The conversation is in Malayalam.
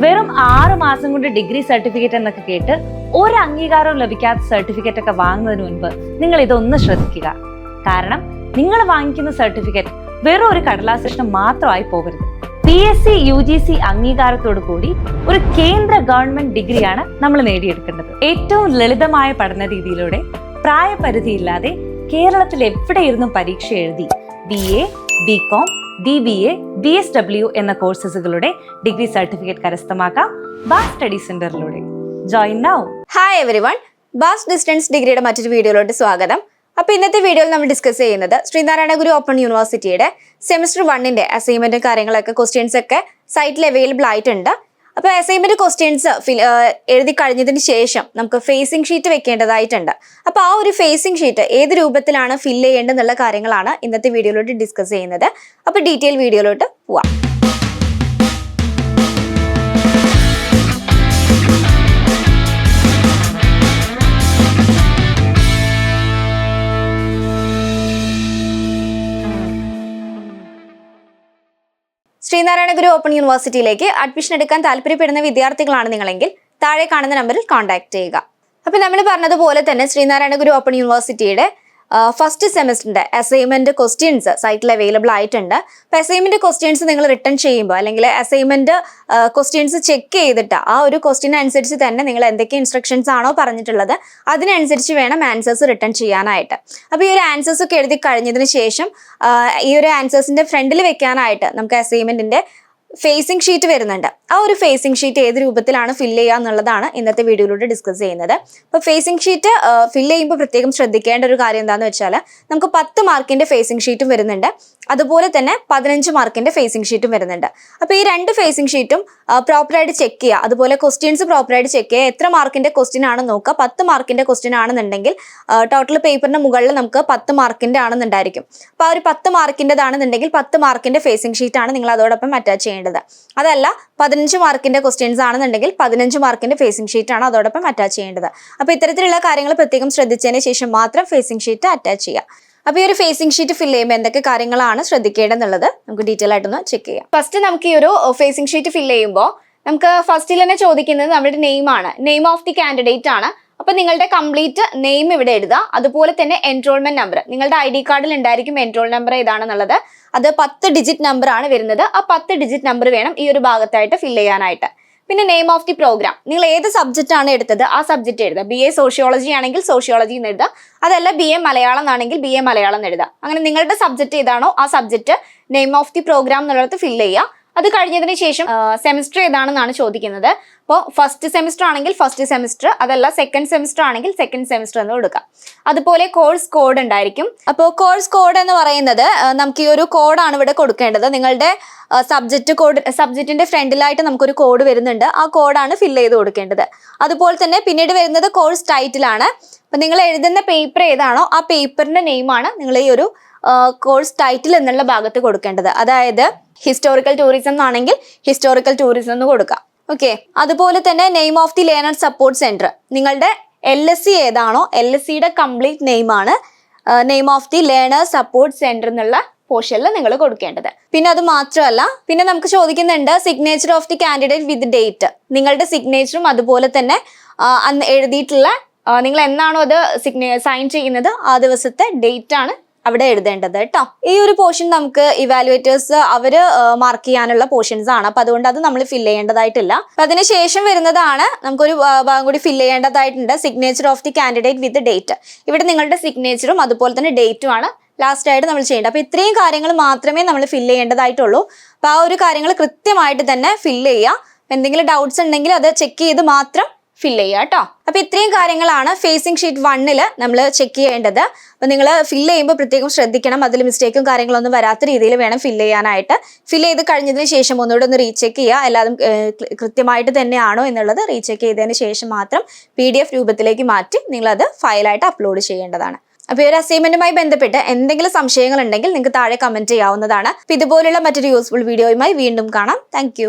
വെറും 6 മാസം കൊണ്ട് ഡിഗ്രി സർട്ടിഫിക്കറ്റ് എന്നൊക്കെ കേട്ട് ഒരു അംഗീകാരവും ലഭിക്കാത്ത സർട്ടിഫിക്കറ്റ് ഒക്കെ വാങ്ങുന്നതിന് മുൻപ് നിങ്ങൾ ഇതൊന്ന് ശ്രദ്ധിക്കുക. കാരണം നിങ്ങൾ വാങ്ങിക്കുന്ന സർട്ടിഫിക്കറ്റ് വെറും ഒരു കടലാസ് കഷ്ണം മാത്രമായി പോകരുത്. PSC UGC അംഗീകാരത്തോടു കൂടി ഒരു കേന്ദ്ര ഗവൺമെന്റ് ഡിഗ്രിയാണ് നമ്മൾ നേടിയെടുക്കേണ്ടത്. ഏറ്റവും ലളിതമായ പഠന രീതിയിലൂടെ പ്രായപരിധിയില്ലാതെ കേരളത്തിൽ എവിടെയിരുന്നും പരീക്ഷ എഴുതി BA, BCom, BBA, BSW എന്ന കോഴ്സുകളുടെ ഡിഗ്രി സർട്ടിഫിക്കറ്റ് കരസ്ഥമാക്കാം ബാസ് സ്റ്റഡി സെന്ററിലൂടെ. Join now. Hi everyone, Baas distance ഡിഗ്രിയുടെ മറ്റൊരു വീഡിയോയിലോട്ട് സ്വാഗതം. അപ്പോൾ ഇന്നത്തെ വീഡിയോയിൽ നമ്മൾ ഡിസ്കസ് ചെയ്യുന്നത് ശ്രീനാരായണ ഗുരു ഓപ്പൺ യൂണിവേഴ്സിറ്റിയുടെ സെമിസ്റ്റർ 1ന്റെ അസൈൻമെന്റ് കാര്യങ്ങളൊക്കെ ക്വസ്റ്റ്യൻസ് ഒക്കെ സൈറ്റിൽ അവൈലബിൾ ആയിട്ടുണ്ട്. അപ്പോൾ അസൈൻമെന്റ് ക്വസ്റ്റ്യൻസ് എഴുതി കഴിഞ്ഞതിന് ശേഷം നമുക്ക് ഫേസിംഗ് ഷീറ്റ് വെക്കേണ്ടതായിട്ടുണ്ട്. അപ്പോൾ ആ ഒരു ഫേസിംഗ് ഷീറ്റ് ഏത് രൂപത്തിലാണ് ഫില്ല് ചെയ്യേണ്ടതെന്നുള്ള കാര്യങ്ങളാണ് ഇന്നത്തെ വീഡിയോയിലോട്ട് ഡിസ്കസ് ചെയ്യുന്നത്. അപ്പോൾ ഡീറ്റെയിൽ വീഡിയോയിലോട്ട് പോവാം. ശ്രീനാരായണ ഗുരു ഓപ്പൺ യൂണിവേഴ്സിറ്റിയിലേക്ക് അഡ്മിഷൻ എടുക്കാൻ താല്പര്യപ്പെടുന്ന വിദ്യാർത്ഥികളാണ് നിങ്ങളെങ്കിൽ താഴെ കാണുന്ന നമ്പറിൽ കോൺടാക്ട് ചെയ്യുക. അപ്പോൾ നമ്മൾ പറഞ്ഞതുപോലെ തന്നെ ശ്രീനാരായണ ഗുരു ഓപ്പൺ യൂണിവേഴ്സിറ്റിയുടെ ഫസ്റ്റ് സെമിസ്റ്ററിന്റെ അസൈൻമെന്റ് ക്വസ്റ്റ്യൻസ് സൈറ്റിൽ അവൈലബിൾ ആയിട്ടുണ്ട്. അപ്പോൾ അസൈൻമെന്റ് ക്വസ്റ്റ്യൻസ് നിങ്ങൾ റിട്ടേൺ ചെയ്യുമ്പോൾ അല്ലെങ്കിൽ അസൈൻമെന്റ് ക്വസ്റ്റ്യൻസ് ചെക്ക് ചെയ്തിട്ട് ആ ഒരു ക്വസ്റ്റ്യൻ അനുസരിച്ച് തന്നെ നിങ്ങൾ എന്തൊക്കെ ഇൻസ്ട്രക്ഷൻസ് ആണോ പറഞ്ഞിട്ടുള്ളത് അതിനനുസരിച്ച് വേണം ആൻസേഴ്സ് റിട്ടേൺ ചെയ്യാനായിട്ട്. അപ്പോൾ ഈ ഒരു ആൻസേഴ്സ് ഒക്കെ എഴുതി കഴിഞ്ഞതിന് ശേഷം ഈ ഒരു ആൻസേഴ്സിന്റെ ഫ്രണ്ടിൽ വെക്കാനായിട്ട് നമുക്ക് അസൈൻമെന്റിന്റെ ഫേസിംഗ് ഷീറ്റ് വരുന്നുണ്ട്. ആ ഒരു ഫേസിംഗ് ഷീറ്റ് ഏത് രൂപത്തിലാണ് ഫില്ല് ചെയ്യുക എന്നുള്ളതാണ് ഇന്നത്തെ വീഡിയോയിലൂടെ ഡിസ്കസ് ചെയ്യുന്നത്. അപ്പോൾ ഫേസിംഗ് ഷീറ്റ് ഫില്ല് ചെയ്യുമ്പോൾ പ്രത്യേകം ശ്രദ്ധിക്കേണ്ട ഒരു കാര്യം എന്താണെന്ന് വെച്ചാൽ നമുക്ക് 10 മാർക്കിന്റെ ഫേസിംഗ് ഷീറ്റും വരുന്നുണ്ട്, അതുപോലെ തന്നെ 15 മാർക്കിന്റെ ഫേസിംഗ് ഷീറ്റും വരുന്നുണ്ട്. അപ്പോൾ ഈ രണ്ട് ഫേസിംഗ് ഷീറ്റും പ്രോപ്പറായിട്ട് ചെക്ക് ചെയ്യുക, അതുപോലെ ക്വസ്റ്റ്യൻസ് പ്രോപ്പറായിട്ട് ചെക്ക് ചെയ്യുക. എത്ര മാർക്കിന്റെ ക്വസ്റ്റ്യൻ ആണെന്ന് നോക്കുക. 10 മാർക്കിന്റെ ക്വസ്റ്റ്യൻ ആണെന്നുണ്ടെങ്കിൽ ടോട്ടൽ പേപ്പറിന്റെ മുകളിൽ നമുക്ക് 10 മാർക്കിന്റെ ആണെന്നുണ്ടായിരിക്കും. അപ്പോൾ ആ ഒരു 10 മാർക്കിൻ്റെതാണെന്നുണ്ടെങ്കിൽ 10 മാർക്കിന്റെ ഫേസിംഗ് ഷീറ്റ് ആണ് നിങ്ങൾ അതോടൊപ്പം അറ്റാച്ച് ചെയ്യേണ്ടത്. അതല്ല 15 മാർക്കിന്റെ ക്വസ്റ്റ്യൻസ് ആണെന്നുണ്ടെങ്കിൽ 15 മാർക്കിന്റെ ഫേസിംഗ് ഷീറ്റ് ആണ് അതോടൊപ്പം അറ്റാച്ച് ചെയ്യേണ്ടത്. അപ്പോൾ ഇത്തരത്തിലുള്ള കാര്യങ്ങൾ പ്രത്യേകം ശ്രദ്ധിച്ചതിന് ശേഷം മാത്രം ഫേസിംഗ് ഷീറ്റ് അറ്റാച്ച് ചെയ്യുക. അപ്പോൾ ഈ ഒരു ഫേസിംഗ് ഷീറ്റ് ഫില്ല് ചെയ്യുമ്പോൾ എന്തൊക്കെ കാര്യങ്ങളാണ് ശ്രദ്ധിക്കേണ്ടതെന്നുള്ളത് നമുക്ക് ഡീറ്റെയിൽ ആയിട്ടൊന്ന് ചെക്ക് ചെയ്യാം. ഫസ്റ്റ് നമുക്ക് ഈ ഒരു ഫേസിംഗ് ഷീറ്റ് ഫില്ല് ചെയ്യുമ്പോൾ നമുക്ക് ഫസ്റ്റിൽ തന്നെ ചോദിക്കുന്നത് നമ്മുടെ നെയിം ആണ്, നെയിം ഓഫ് ദി കാൻഡിഡേറ്റ് ആണ്. അപ്പൊ നിങ്ങളുടെ കംപ്ലീറ്റ് നെയിം ഇവിടെ എഴുതുക, അതുപോലെ തന്നെ എൻറോൾമെന്റ് നമ്പർ, നിങ്ങളുടെ ID കാർഡിൽ ഉണ്ടായിരിക്കും എൻറോൾ നമ്പർ ഏതാണെന്നുള്ളത്. അത് 10 ഡിജിറ്റ് നമ്പർ ആണ് വരുന്നത്. ആ 10 ഡിജിറ്റ് നമ്പർ വേണം ഈ ഒരു ഭാഗത്തായിട്ട് ഫില്ല് ചെയ്യാനായിട്ട്. പിന്നെ നെയിം ഓഫ് ദി പ്രോഗ്രാം, നിങ്ങൾ ഏത് സബ്ജക്റ്റ് ആണ് എടുത്തത് ആ സബ്ജക്റ്റ് എഴുതുക. BA സോഷ്യോളജി ആണെങ്കിൽ സോഷ്യോളജി എന്ന് എഴുതുക, അതല്ല BA മലയാളം ആണെങ്കിൽ BA മലയാളം എന്ന് എഴുതുക. അങ്ങനെ നിങ്ങളുടെ സബ്ജക്റ്റ് ഏതാണോ ആ subject name of the program എന്നുള്ളത് ഫില്ല് ചെയ്യുക. അത് കഴിഞ്ഞതിന് ശേഷം സെമിസ്റ്റർ ഏതാണെന്നാണ് ചോദിക്കുന്നത്. അപ്പോൾ ഫസ്റ്റ് സെമിസ്റ്റർ ആണെങ്കിൽ ഫസ്റ്റ് സെമിസ്റ്റർ, അതല്ല സെക്കൻഡ് സെമിസ്റ്റർ ആണെങ്കിൽ സെക്കൻഡ് സെമിസ്റ്റർ എന്ന് കൊടുക്കാം. അതുപോലെ കോഴ്സ് കോഡ് ഉണ്ടായിരിക്കും. അപ്പോൾ കോഴ്സ് കോഡ് എന്ന് പറയുന്നത് നമുക്ക് ഈ ഒരു കോഡാണ് ഇവിടെ കൊടുക്കേണ്ടത്. നിങ്ങളുടെ സബ്ജക്റ്റ് കോഡ്, സബ്ജക്റ്റിന്റെ ഫ്രണ്ടിലായിട്ട് നമുക്കൊരു കോഡ് വരുന്നുണ്ട്, ആ കോഡാണ് ഫില്ല് ചെയ്ത് കൊടുക്കേണ്ടത്. അതുപോലെ തന്നെ പിന്നീട് വരുന്നത് കോഴ്സ് ടൈറ്റിലാണ്. അപ്പം നിങ്ങൾ എഴുതുന്ന പേപ്പർ ഏതാണോ ആ പേപ്പറിന്റെ നെയിമാണ് നിങ്ങൾ ഈ ഒരു കോഴ്സ് ടൈറ്റിൽ എന്നുള്ള ഭാഗത്ത് കൊടുക്കേണ്ടത്. അതായത് ഹിസ്റ്റോറിക്കൽ ടൂറിസം എന്നാണെങ്കിൽ ഹിസ്റ്റോറിക്കൽ ടൂറിസം എന്ന് കൊടുക്കാം. ഓക്കെ. അതുപോലെ തന്നെ name of the learner support centre, നിങ്ങളുടെ LSC ഏതാണോ LSCയുടെ കംപ്ലീറ്റ് നെയിമാണ് name of the learner support centre എന്നുള്ള പോർഷനിൽ നിങ്ങൾ കൊടുക്കേണ്ടത്. പിന്നെ അത് മാത്രമല്ല, പിന്നെ നമുക്ക് ചോദിക്കുന്നുണ്ട് signature of the candidate with date, നിങ്ങളുടെ സിഗ്നേച്ചറും അതുപോലെ തന്നെ അന്ന് എഴുതിയിട്ടുള്ള നിങ്ങൾ എന്നാണോ അത് സൈൻ ചെയ്യുന്നത് ആ ദിവസത്തെ ഡേറ്റ് ആണ് അവിടെ എഴുതേണ്ടത് കേട്ടോ. ഈ ഒരു പോർഷൻ നമുക്ക് ഇവാലുവേറ്റേഴ്സ് അവര് മാർക്ക് ചെയ്യാനുള്ള പോർഷൻസ് ആണ്. അപ്പൊ അതുകൊണ്ട് അത് നമ്മൾ ഫില്ല് ചെയ്യേണ്ടതായിട്ടില്ല. അപ്പൊ അതിനുശേഷം വരുന്നതാണ് നമുക്കൊരു ഭാഗം കൂടി ഫില്ല് ചെയ്യേണ്ടതായിട്ടുണ്ട്, signature of the candidate with date. ഇവിടെ നിങ്ങളുടെ സിഗ്നേച്ചറും അതുപോലെ തന്നെ ഡേറ്റും ആണ് ലാസ്റ്റ് ആയിട്ട് നമ്മൾ ചെയ്യേണ്ടത്. അപ്പൊ ഇത്രയും കാര്യങ്ങൾ മാത്രമേ നമ്മൾ ഫില്ല് ചെയ്യേണ്ടതായിട്ടുള്ളൂ. അപ്പൊ ആ ഒരു കാര്യങ്ങൾ കൃത്യമായിട്ട് തന്നെ ഫില്ല് ചെയ്യുക. എന്തെങ്കിലും ഡൗട്ട്സ് ഉണ്ടെങ്കിൽ അത് ചെക്ക് ചെയ്ത് മാത്രം ഫില്ല് ചെയ്യുക കേട്ടോ. അപ്പൊ ഇത്രയും കാര്യങ്ങളാണ് ഫേസിംഗ് ഷീറ്റ് 1 നമ്മൾ ചെക്ക് ചെയ്യേണ്ടത്. അപ്പൊ നിങ്ങൾ ഫില്ല് ചെയ്യുമ്പോൾ പ്രത്യേകം ശ്രദ്ധിക്കണം, അതിൽ മിസ്റ്റേക്കും കാര്യങ്ങളൊന്നും വരാത്ത രീതിയിൽ വേണം ഫില്ല് ചെയ്യാനായിട്ട്. ഫില്ല് ചെയ്ത് കഴിഞ്ഞതിന് ശേഷം ഒന്നുകൂടെ ഒന്ന് റീചെക്ക് ചെയ്യുക, എല്ലാതും കൃത്യമായിട്ട് തന്നെയാണോ എന്നുള്ളത് റീചെക്ക് ചെയ്തതിന് ശേഷം മാത്രം PDF രൂപത്തിലേക്ക് മാറ്റി നിങ്ങളത് ഫയലായിട്ട് അപ്ലോഡ് ചെയ്യേണ്ടതാണ്. അപ്പോൾ ഈ ഒരു അസൈൻമെന്റുമായി ബന്ധപ്പെട്ട് എന്തെങ്കിലും സംശയങ്ങൾ ഉണ്ടെങ്കിൽ നിങ്ങൾക്ക് താഴെ കമന്റ് ചെയ്യാവുന്നതാണ്. അപ്പോൾ ഇതുപോലുള്ള മറ്റൊരു യൂസ്ഫുൾ വീഡിയോയുമായി വീണ്ടും കാണാം. താങ്ക്